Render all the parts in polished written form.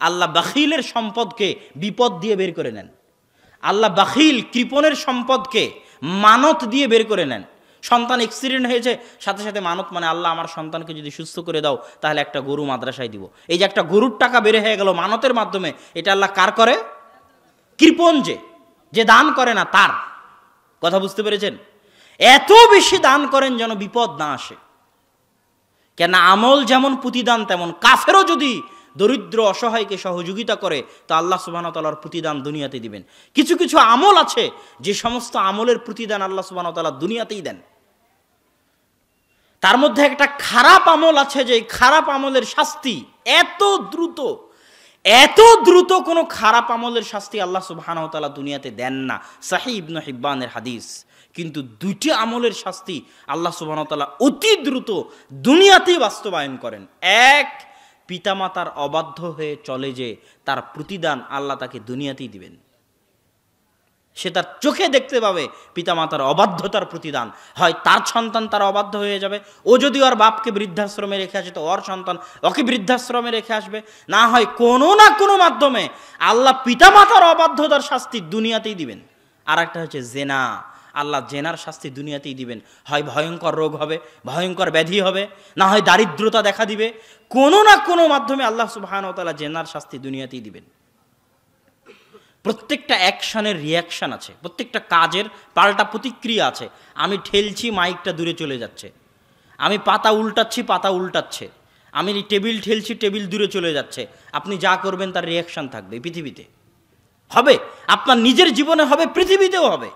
আল্লাহ বাখিলের সম্পদকে বিপদ দিয়ে বের করে নেন। আল্লাহ বাখিল কৃপণের সম্পদকে মানত দিয়ে বের করে নেন। সন্তান অ্যাক্সিডেন্ট হয়েছে, সাথে সাথে মানত, মানে আল্লাহ আমার সন্তানকে যদি সুস্থ করে দাও তাহলে একটা গরু মাদ্রাসায় দিব। এই যে একটা গরুর টাকা বেড়ে হয়ে গেল মানতের মাধ্যমে, এটা আল্লাহ কার করে? কৃপণ যে দান করে না তার। কথা বুঝতে পেরেছেন? এত বেশি দান করেন যেন বিপদ না আসে। কেন আমল যেমন প্রতিদান তেমন কাফেরও যদি দরিদ্র অসহায়কে সহযোগিতা করে তো আল্লাহ সুবহানাহু ওয়া তাআলার প্রতিদান দুনিয়াতে দিবেন। কিছু কিছু আমল আছে যে সমস্ত আমলের প্রতিদান আল্লাহ সুবহানাহু ওয়া তাআলা দুনিয়াতেই দেন। তার মধ্যে একটা খারাপ আমল আছে যে খারাপ আমলের শাস্তি এত দ্রুত কোনো খারাপ আমলের শাস্তি আল্লাহ সুবহানাহু ওয়া তাআলা দুনিয়াতে দেন না। সহিহ ইবনে হিব্বানের হাদিস। কিন্তু দুইটি আমলের শাস্তি আল্লাহ সুবহানাহু ওয়া তাআলা অতি দ্রুত দুনিয়াতেই বাস্তবায়ন করেন। এক, পিতামাতার অবাধ্য হয়ে চলে যে তার প্রতিদান আল্লাহ তাকে দুনিয়াতেই দিবেন। সে তার চোখে দেখতে পাবে পিতামাতার অবাধ্যতার প্রতিদান। হয় তার সন্তান তার অবাধ্য হয়ে যাবে, ও যদি ওর বাপকে বৃদ্ধাশ্রমে রেখে আসে তো ওর সন্তান ওকে বৃদ্ধাশ্রমে রেখে আসবে। না হয় কোনো না কোনো মাধ্যমে আল্লাহ পিতামাতার অবাধ্যতার শাস্তি দুনিয়াতেই দিবেন। আর একটা হচ্ছে জেনা, আল্লাহ জেনার শাস্তি দুনিয়াতেই দিবেন। হয় ভয়ঙ্কর রোগ হবে, ভয়ঙ্কর ব্যাধি হবে, না হয় দারিদ্রতা দেখা দিবে। কোনো না কোনো মাধ্যমে আল্লাহ সুবহানাহু ওয়া তাআলা জেনার শাস্তি দুনিয়াতেই দিবেন। প্রত্যেকটা অ্যাকশনের রিয়াকশন আছে, প্রত্যেকটা কাজের পাল্টা প্রতিক্রিয়া আছে। আমি ঠেলছি, মাইকটা দূরে চলে যাচ্ছে। আমি পাতা উল্টাচ্ছি, পাতা উল্টাচ্ছে। আমি টেবিল ঠেলছি, টেবিল দূরে চলে যাচ্ছে। আপনি যা করবেন তার রিয়াকশন থাকবে, পৃথিবীতে হবে, আপনার নিজের জীবনে হবে, পৃথিবীতেও হবে।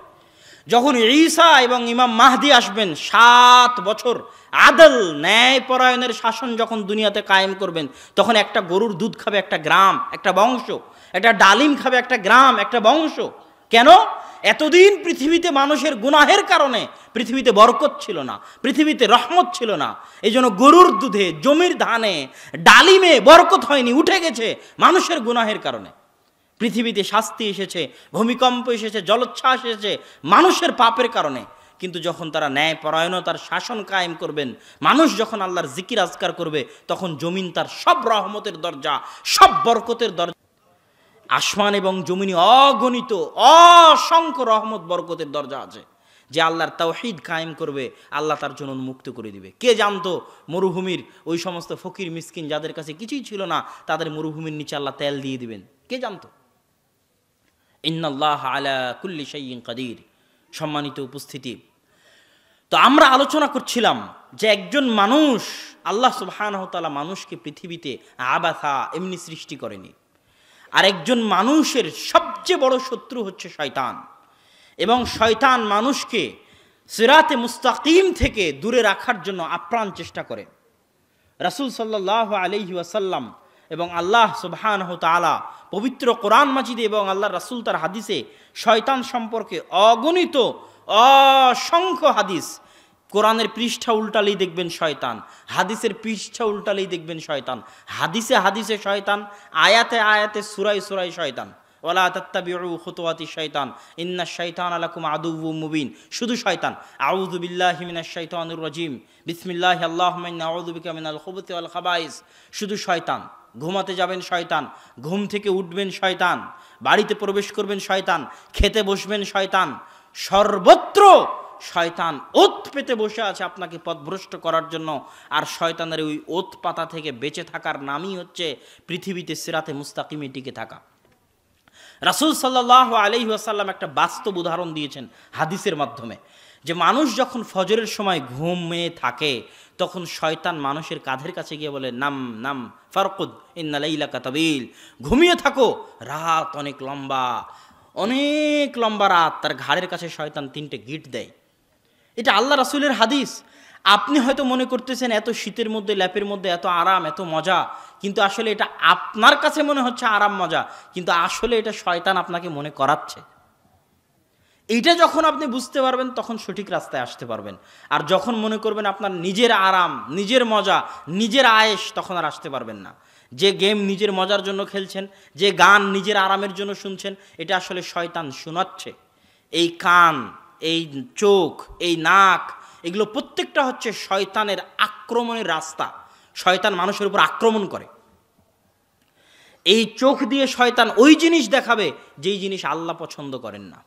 যখন ঈসা এবং ইমাম মাহদি আসবেন 7 বছর আদল ন্যায় পরায়ণের শাসন যখন দুনিয়াতে কায়েম করবেন, তখন একটা গরুর দুধ খাবে একটা গ্রাম, একটা বংশ, একটা ডালিম খাবে একটা গ্রাম, একটা বংশ। কেন? এতদিন পৃথিবীতে মানুষের গুনাহের কারণে পৃথিবীতে বরকত ছিল না, পৃথিবীতে রহমত ছিল না। এই জন্য গরুর দুধে, জমির ধানে, ডালিমে বরকত হয়নি, উঠে গেছে মানুষের গুনাহের কারণে। পৃথিবীতে শাস্তি এসেছে, ভূমিকম্প এসেছে, জলোচ্ছ্বাস এসেছে মানুষের পাপের কারণে। কিন্তু যখন তারা ন্যায় পরায়ণতার শাসন কায়েম করবেন, মানুষ যখন আল্লাহর জিকির আজকার করবে, তখন জমিন তার সব রহমতের দরজা, সব বরকতের দরজা, আসমান এবং জমিনে অগণিত অসংখ্য রহমত বরকতের দরজা আছে। যে আল্লাহর তাওহীদ কায়েম করবে, আল্লাহ তার জন্য মুক্ত করে দিবে। কে জানতো মরুভূমির ওই সমস্ত ফকির মিসকিন যাদের কাছে কিছুই ছিল না, তাদের মরুভূমির নিচে আল্লাহ তেল দিয়ে দিবেন? কে জানতো? ইন্নাল্লাহ আলা কুল্লি শাইইন কাদির। সম্মানিত উপস্থিতি, তো আমরা আলোচনা করছিলাম যে একজন মানুষ, আল্লাহ সুবহানাহু ওয়া তাআলা মানুষকে পৃথিবীতে আবাসা এমনি সৃষ্টি করেনি। আর একজন মানুষের সবচেয়ে বড় শত্রু হচ্ছে শয়তান, এবং শয়তান মানুষকে সিরাতে মুস্তাকিম থেকে দূরে রাখার জন্য আপ্রাণ চেষ্টা করে। রাসূল সাল্লাল্লাহু আলাইহি ওয়াসাল্লাম এবং আল্লাহ সুবহানাহু ওয়া তাআলা পবিত্র কোরআন মাজিদে এবং আল্লাহ রাসূল তার হাদিসে শয়তান সম্পর্কে অগণিত অসংখ্য হাদিস। কোরআনের পৃষ্ঠা উল্টালেই দেখবেন শয়তান, হাদিসের পৃষ্ঠা উল্টালেই দেখবেন শয়তান, হাদিসে হাদিসে শয়তান, আয়াতে আয়াতে সূরায় সূরায় শয়তান। ওয়ালা তাত্তাবিউ খুতুওয়াতি শাইতান ইন্নাশ শাইতানা লাকুম আদুউম মুবিন। শুধু শয়তান। আউযু বিল্লাহি মিনাশ শাইতানির রাজিম, বিসমিল্লাহি আল্লাহুম্মা ইন্না আউযু বিকা মিনাল খুবুতি ওয়াল খাবাইস। শুধু শয়তান। ঘুমাতে যাবেন শয়তান, ঘুম থেকে উঠবেন শয়তান, বাড়িতে প্রবেশ করবেন শয়তান, খেতে বসবেন শয়তান, সর্বত্র শয়তান ওত পেতে বসে আছে আপনাকে পথভ্রষ্ট করার জন্য। আর শয়তানের ওই ওত পাতা থেকে বেঁচে থাকার নামই হচ্ছে পৃথিবীতে সিরাতে মুস্তাকিমে টিকে থাকা। রাসূল সাল্লাল্লাহু আলাইহি ওয়াসাল্লাম একটা বাস্তব উদাহরণ দিয়েছেন হাদিসের মাধ্যমে, যে মানুষ যখন ফজরের সময় ঘুমিয়ে থাকে তখন শয়তান মানুষের কাঁধের কাছে গিয়ে বলে, নাম নাম ফারকুদ ইন্না লাইলাকা তাবিল। ঘুমিয়ে থাকো, রাত অনেক লম্বা, অনেক লম্বা রাত। তার ঘাড়ের কাছে শয়তান 3টে গিট দেয়। এটা আল্লাহ রাসূলের হাদিস। আপনি হয়তো মনে করতেছেন এত শীতের মধ্যে, ল্যাপের মধ্যে এত আরাম, এত মজা, কিন্তু আসলে এটা আপনার কাছে মনে হচ্ছে আরাম মজা, কিন্তু আসলে এটা শয়তান আপনাকে মনে করাচ্ছে। এইটা যখন আপনি বুঝতে পারবেন তখন সঠিক রাস্তায় আসতে পারবেন। আর যখন মনে করবেন আপনার নিজের আরাম, নিজের মজা, নিজের আয়েশ, তখন আর আসতে পারবেন না। যে গেম নিজের মজার জন্য খেলছেন, যে গান নিজের আরামের জন্য শুনছেন, এটা আসলে শয়তান শোনাচ্ছে। এই কান, এই চোখ, এই নাক, এগুলো প্রত্যেকটা হচ্ছে শয়তানের আক্রমণের রাস্তা। শয়তান মানুষের উপর আক্রমণ করে। এই চোখ দিয়ে শয়তান ওই জিনিস দেখাবে যেই জিনিস আল্লাহ পছন্দ করেন না।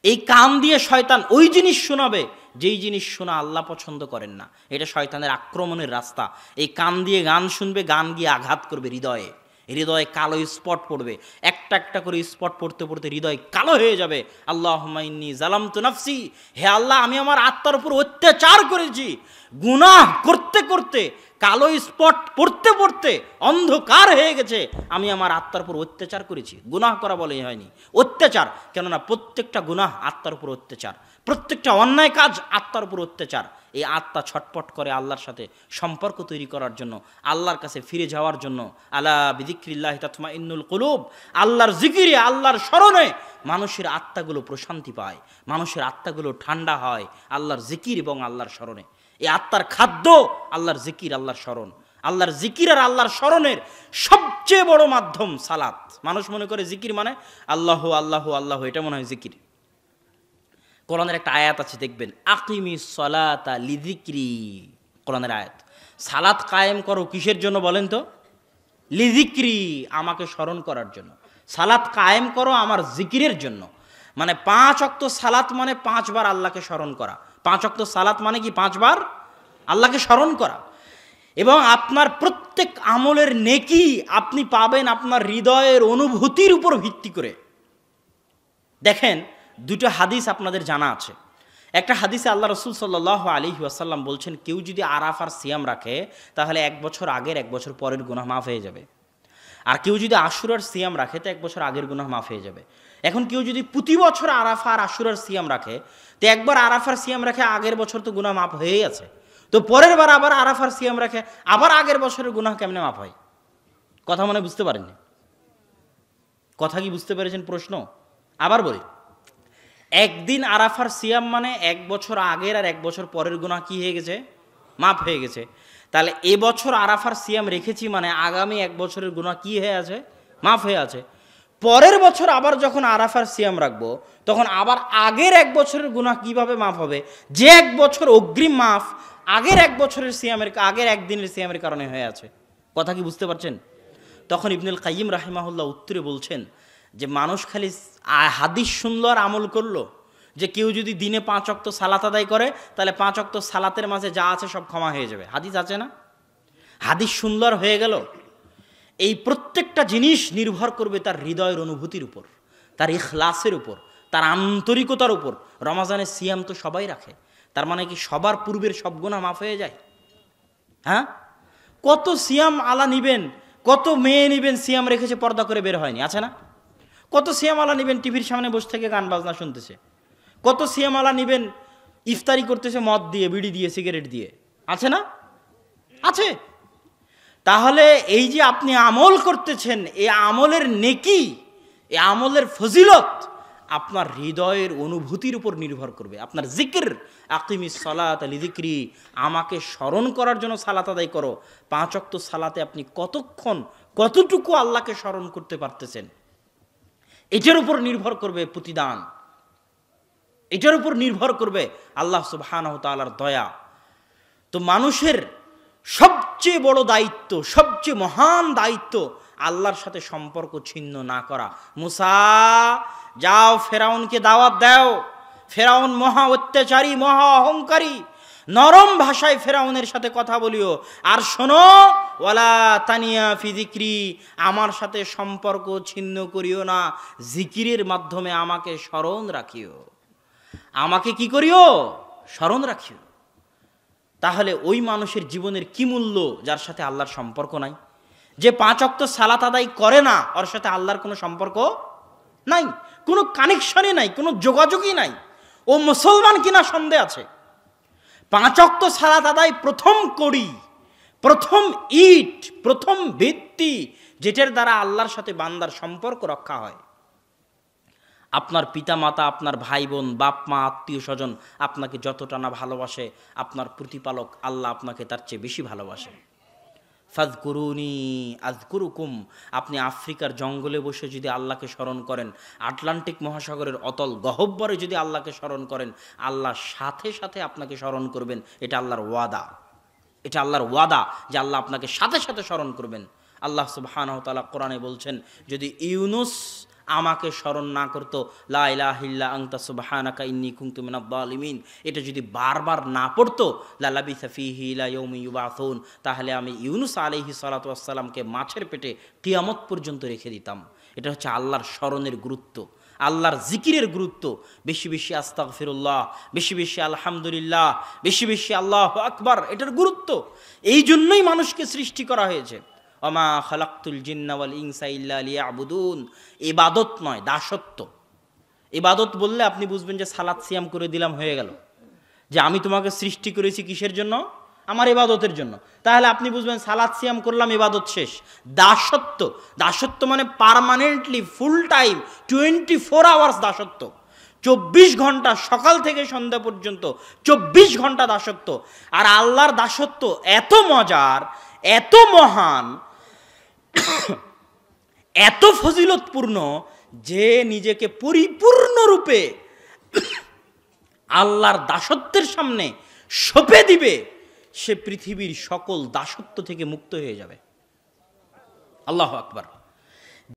এই কান দিয়ে শয়তান ওই জিনিস শোনাবে যেই জিনিস শোনা আল্লাহ পছন্দ করেন না। এটা শয়তানের আক্রমণের রাস্তা। এই কান দিয়ে গান শুনবে, গান গিয়ে আঘাত করবে হৃদয়ে, হৃদয়ে কালো স্পট পড়বে, একটা একটা করে স্পট পড়তে পড়তে হৃদয় কালো হয়ে যাবে। আল্লাহুম্মা ইন্নী যালামতু নাফসি, হে আল্লাহ আমি আমার আত্মার উপর অত্যাচার করেছি। গুনাহ করতে করতে কালো স্পট পড়তে পড়তে অন্ধকার হয়ে গেছে, আমি আমার আত্মার উপর অত্যাচার করেছি। গুনাহ করা বলেই হয়নি, অত্যাচার। কেননা প্রত্যেকটা গুনাহ আত্মার উপর অত্যাচার, প্রত্যেকটা অন্যায় কাজ আত্মার উপর অত্যাচার। এই আত্মা ছটপট করে আল্লাহর সাথে সম্পর্ক তৈরি করার জন্য, আল্লাহর কাছে ফিরে যাওয়ার জন্য। আলা বিযিকরিল্লাহি তাতমাইন্নুল কুলুব, আল্লাহর জিকিরে, আল্লাহর স্মরণে মানুষের আত্মাগুলো প্রশান্তি পায়, মানুষের আত্মাগুলো ঠান্ডা হয় আল্লাহর জিকির এবং আল্লাহর স্মরণে। এই আত্মার খাদ্য আল্লাহর জিকির, আল্লাহর স্মরণ। আল্লাহর জিকির আর আল্লাহর স্মরণের সবচেয়ে বড় মাধ্যম সালাত। মানুষ মনে করে জিকির মানে আল্লাহ আল্লাহ আল্লাহ, এটা মনে হয় জিকির। কোরআনের একটা আয়াত আছে দেখবেন, আকিমিস সালাতা লিযিকরি, কোরআনের আয়াত। সালাত কায়েম করো কিসের জন্য বলেন তো? লিযিকরি, আমাকে স্মরণ করার জন্য। সালাত কায়েম করো আমার জিকিরের জন্য। মানে 5 ওয়াক্ত সালাত মানে 5 বার আল্লাহকে স্মরণ করা। 5 ওয়াক্ত সালাত মানে কি 5 বার আল্লাহকে স্মরণ করা। এবং আপনার প্রত্যেক আমলের নেকি আপনি পাবেন আপনার হৃদয়ের অনুভূতির উপর ভিত্তি করে। দেখেন, দুটো হাদিস আপনাদের জানা আছে। একটা হাদিসে আল্লাহ রসুল সাল্লাল্লাহু আলাইহি ওয়াসাল্লাম বলছেন, কেউ যদি আরাফার সিয়াম রাখে তাহলে 1 বছর আগের 1 বছর পরের গুনাহ মাফ হয়ে যাবে। আর কেউ যদি আশুরার সিয়াম রাখে তো 1 বছর আগের গুনাহ মাফ হয়ে যাবে। এখন কেউ যদি প্রতি বছর আরাফা আর আশুরার সিয়াম রাখে তো একবার আরাফার সিয়াম রাখে, আগের বছর তো গুনাহ মাফ হয়েই আছে, তো পরের বার আবার আরাফার সিয়াম রাখে, আবার আগের বছরের গুনাহ কেমনে মাফ হয়? কথা মনে বুঝতে পারেননি? কথা কি বুঝতে পেরেছেন প্রশ্ন? আবার বলি, একদিন আরাফার সিয়াম মানে 1 বছর আগের আর 1 বছর পরের গুনাহ কি হয়ে গেছে? মাফ হয়ে গেছে। তাহলে এবছর আরাফার সিয়াম রেখেছি মানে আগামী 1 বছরের গুনাহ কি হয়ে আছে? মাফ হয়ে আছে। পরের বছর আবার যখন আরাফার সিয়াম রাখবো তখন আবার আগের 1 বছরের গুনাহ কিভাবে মাফ হবে? যে 1 বছর অগ্রিম মাফ আগের 1 বছরের সিয়ামের, আগের একদিনের সিয়ামের কারণে হয়ে আছে। কথা কি বুঝতে পারছেন? তখন ইবনুল কাইয়িম রাহিমাহুল্লাহ উত্তরে বলছেন যে মানুষ খালি হাদিস শুনলো আর আমল করলো, যে কেউ যদি দিনে 5 ওয়াক্ত সালাত আদায় করে তাহলে 5 ওয়াক্ত সালাতের মাঝে যা আছে সব ক্ষমা হয়ে যাবে। হাদিস আছে না? হাদিস শুনলো আর হয়ে গেল? এই প্রত্যেকটা জিনিস নির্ভর করবে তার হৃদয়ের অনুভূতির উপর, তার ইখলাসের উপর, তার আন্তরিকতার উপর। রমাজানের সিয়াম তো সবাই রাখে, তার মানে কি সবার পূর্বের সব গুনাহ মাফ হয়ে যায়? হ্যাঁ, কত সিয়াম আলা নিবেন, কত মেয়ে নিবেন সিয়াম রেখেছে পর্দা করে বের হয়নি, আছে না? কত সিয়াম আলা নিবেন টিভির সামনে বসে থেকে গান বাজনা শুনতেছে, কত সিয়াম আলা নিবেন ইফতারি করতেছে মদ দিয়ে, বিড়ি দিয়ে, সিগারেট দিয়ে, আছে না? আছে। তাহলে এই যে আপনি আমল করতেছেন, এই আমলের নেকি, এই আমলের ফজিলত আপনার হৃদয়ের অনুভূতির উপর নির্ভর করবে। আপনার জিকির, আকিমিস সালাত লিযিকরি, আমাকে স্মরণ করার জন্য সালাত আদায় করো। 5 ওয়াক্ত সালাতে আপনি কতক্ষণ, কতটুকু আল্লাহকে স্মরণ করতে পারতেছেন, এটার উপর নির্ভর করবে প্রতিদান, এটার উপর নির্ভর করবে আল্লাহ সুবহানাহু ওয়া তাআলার দয়া। তো মানুষের সবচেয়ে বড় দায়িত্ব, সবচেয়ে মহান দায়িত্ব আল্লাহর সাথে সম্পর্ক ছিন্ন না করা। মুসা, যাও ফেরাউনকে দাওয়াত দাও। ফেরাউন মহা অত্যাচারী, মহা অহংকারী, নরম ভাষায় ফেরাউনের সাথে কথা বলিও। আর শোনো, ওয়ালা তানিয়া ফি যিকরি, আমার সাথে সম্পর্ক ছিন্ন করিও না, জিকিরের মাধ্যমে আমাকে স্মরণ রাখিও। আমাকে কি করিও? স্মরণ রাখিও। তাহলে ওই মানুষের জীবনের কি মূল্য যার সাথে আল্লাহর সম্পর্ক নাই? যে 5 ওয়াক্ত সালাত আদায় করে না, ওর সাথে আল্লাহর কোনো সম্পর্ক নাই, কোনো কানেকশনই নাই, কোনো যোগাযোগই নাই। ও মুসলমান কিনা সন্দেহ আছে। 5 ওয়াক্ত সালাত আদায় প্রথম করি, প্রথম ইট, প্রথম ভিত্তি, যেটার দ্বারা আল্লাহর সাথে বান্দার সম্পর্ক রক্ষা হয়। আপনার পিতা মাতা, আপনার ভাই বোন, বাপ মা, আত্মীয় স্বজন আপনাকে যতটা না ভালোবাসে, আপনার প্রতিপালক আল্লাহ আপনাকে তার চেয়ে বেশি ভালোবাসে। ফাযকুরুনি আযকুরুকুম, আপনি আফ্রিকার জঙ্গলে বসে যদি আল্লাহকে স্মরণ করেন, আটলান্টিক মহাসাগরের অতল গহ্বরে যদি আল্লাহকে স্মরণ করেন, আল্লাহ সাথে সাথে আপনাকে স্মরণ করবেন। এটা আল্লাহর ওয়াদা, এটা আল্লাহর ওয়াদা যে আল্লাহ আপনাকে সাথে সাথে স্মরণ করবেন। আল্লাহ সুবহানাহু ওয়া তাআলা কোরআনে বলছেন, যদি ইউনুস আমাকে স্মরণ না করতো, লা ইলাহা ইল্লা আনতা সুবহানাকা ইন্নী কুনতু মিনাজ জালিমিন, এটা যদি বারবার না পড়তো, লা লাবিসা ফীহি ইলা ইয়াউমি ইউবাসুন, তাহলে আমি ইউনুস আলাইহিস সালাতু ওয়াস সালামকে মাছের পেটে কিয়ামত পর্যন্ত রেখে দিতাম। এটা হচ্ছে আল্লাহর স্মরণের গুরুত্ব, আল্লাহর জিকিরের গুরুত্ব। বেশি বেশি আস্তাগফিরুল্লাহ, বেশি বেশি আলহামদুলিল্লাহ, বেশি বেশি আল্লাহু আকবার, এটার গুরুত্ব। এই জন্যই মানুষকে সৃষ্টি করা হয়েছে। ওমা খালাকতুল জিন্না ওয়াল ইনসা ইল্লা লিয়াবুদুন, ইবাদত নয়, দাসত্ব। ইবাদত বললে আপনি বুঝবেন যে সালাত সিয়াম করে দিলাম হয়ে গেল, যে আমি তোমাকে সৃষ্টি করেছি কিসের জন্য? আমার ইবাদতের জন্য। তাহলে আপনি বুঝবেন সালাত সিয়াম করলাম, ইবাদত শেষ। দাসত্ব, দাসত্ব মানে পার্মানেন্টলি ফুল টাইম 24 আওয়ার্স দাসত্ব, 24 ঘন্টা সকাল থেকে সন্ধ্যা পর্যন্ত 24 ঘন্টা দাসত্ব। আর আল্লাহর দাসত্ব এত মজার, এত মহান, এত ফজিলতপূর্ণ, যে নিজেকে পরিপূর্ণরূপে আল্লাহর দাসত্বের সামনে সঁপে দিবে, সে পৃথিবীর সকল দাসত্ব থেকে মুক্ত হয়ে যাবে। আল্লাহু আকবার।